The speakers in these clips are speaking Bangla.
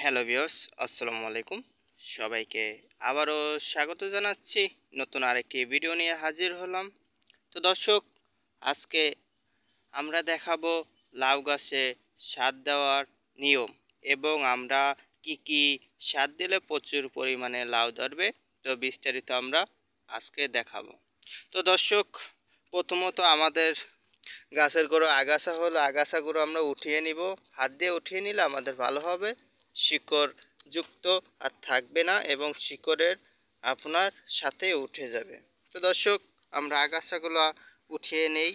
হ্যালো ভিউয়ার্স, আসসালামু আলাইকুম। সবাইকে আবারও স্বাগত জানাচ্ছি। নতুন আরেকটি ভিডিও নিয়ে হাজির হলাম। তো দর্শক, আজকে আমরা দেখাবো লাউ গাছে সার দেওয়ার নিয়ম এবং আমরা কি সার দিলে প্রচুর পরিমাণে লাউ ধরবে, তো বিস্তারিত আমরা আজকে দেখাবো। তো দর্শক, প্রথমত আমাদের গাছের গোড়া আগাছা হলো, আগাছাগুলো আমরা উঠিয়ে নিব। হাত দিয়ে উঠিয়ে নিলে আমাদের ভালো হবে, শিকড় যুক্ত আর থাকবে না এবং শিকড়ের আপনার সাথে উঠে যাবে। তো দর্শক, আমরা আগাছাগুলো উঠিয়ে নেই,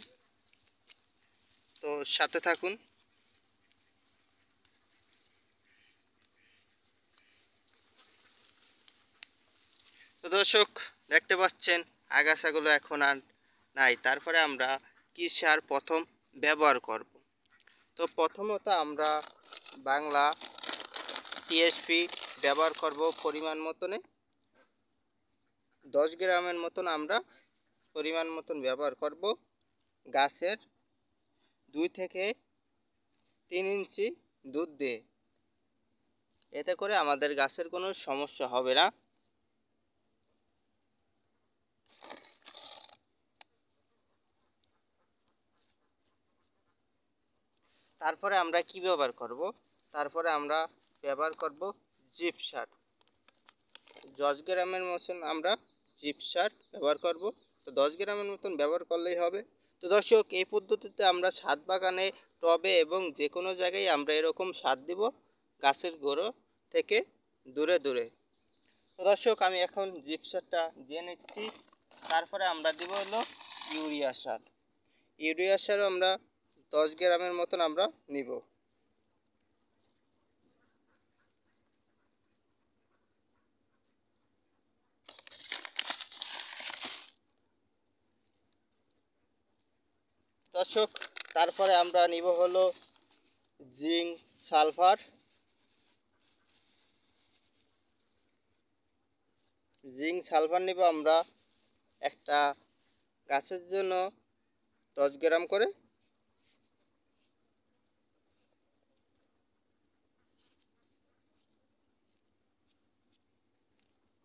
তো সাথে থাকুন। তো দর্শক, দেখতে পাচ্ছেন আগাছাগুলো এখন আর নাই। তারপরে আমরা কি সার প্রথম ব্যবহার করব। তো প্রথমত আমরা বাংলা টিএসপি ব্যবহার করব পরিমাণ মতনে। 10 গ্রামের মতন আমরা পরিমাণ মতন ব্যবহার করব। গাছের 2 থেকে 3 ইঞ্চি দুধ দিয়ে, এতে করে আমাদের গাছের কোনো সমস্যা হবে না। তারপরে আমরা কি ব্যবহার করব, তারপরে আমরা ব্যবহার করব জিপ সার। 10 গ্রামের মতন আমরা জিপ সার ব্যবহার করব। তো 10 গ্রামের মতন ব্যবহার করলেই হবে। তো দর্শক, এই পদ্ধতিতে আমরা ছাদ বাগানে, টবে এবং যে কোনো জায়গায় আমরা এরকম সার দিব, গাছের গোড়ো থেকে দূরে দূরে। তো দর্শক, আমি এখন জিপ সারটা দিয়ে নিচ্ছি। তারপরে আমরা দিব হলো ইউরিয়া সার। ইউরিয়া সারও আমরা 10 গ্রামের মতন আমরা নিব। দর্শক, তারপরে আমরা নিব হলো জিঙ্ক সালফার। জিঙ্ক সালফার নিব আমরা একটা গাছের জন্য 10 গ্রাম করে।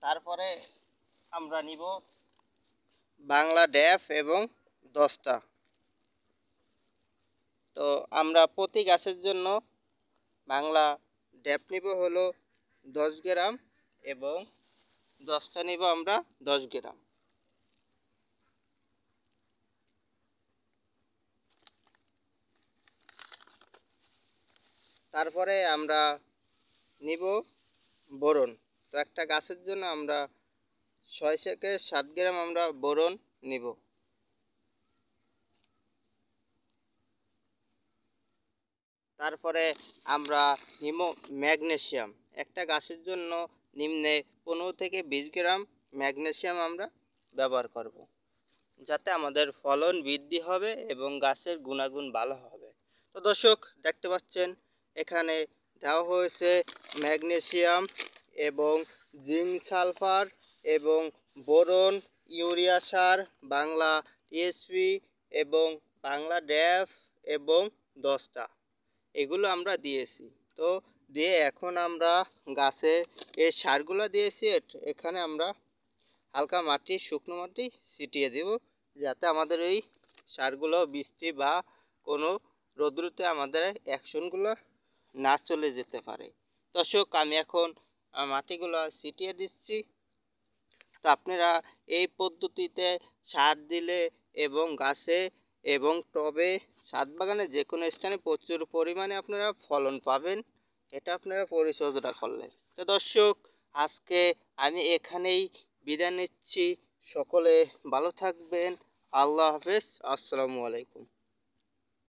তারপরে আমরা নিব বাংলা ড্যাফ এবং দস্তা। তো আমরা প্রতি গাছের জন্য বাংলা ড্যাপ নিব হলো 10 গ্রাম এবং দস্তা নিব আমরা 10 গ্রাম। তারপরে আমরা নিব বোরন। তো একটা গাছের জন্য আমরা 6 থেকে 7 গ্রাম আমরা বোরন নিব। তারপরে আমরা নিব ম্যাগনেসিয়াম। একটা গাছের জন্য নিম্নে 15 থেকে 20 গ্রাম ম্যাগনেসিয়াম আমরা ব্যবহার করব, যাতে আমাদের ফলন বৃদ্ধি হবে এবং গাছের গুণাগুণ ভালো হবে। তো দর্শক, দেখতে পাচ্ছেন এখানে দেওয়া হয়েছে ম্যাগনেসিয়াম এবং জিঙ্ক সালফার এবং বোরন, ইউরিয়া সার, বাংলা টিএসপি এবং বাংলা ড্যাফ এবং দস্তা, এগুলো আমরা দিয়েছি। তো দিয়ে এখন আমরা গাছে এই সারগুলো দিয়েছি, এখানে আমরা হালকা মাটি, শুকনো মাটি ছিটিয়ে দেব, যাতে আমাদের এই সারগুলো বৃষ্টি বা কোনো রৌদ্রতে আমাদের অ্যাকশনগুলো না চলে যেতে পারে। দর্শক, আমি এখন মাটিগুলো ছিটিয়ে দিচ্ছি। তো আপনারা এই পদ্ধতিতে সার দিলে এবং গাছে এবং টবে, ছাদ বাগানে যে কোনো স্থানে প্রচুর পরিমাণে আপনারা ফলন পাবেন, এটা আপনারা পরিচর্যা করলে। তো দর্শক, আজকে আমি এখানেই বিদায় নিচ্ছি। সকলে ভালো থাকবেন। আল্লাহ হাফেজ। আসসালামু আলাইকুম।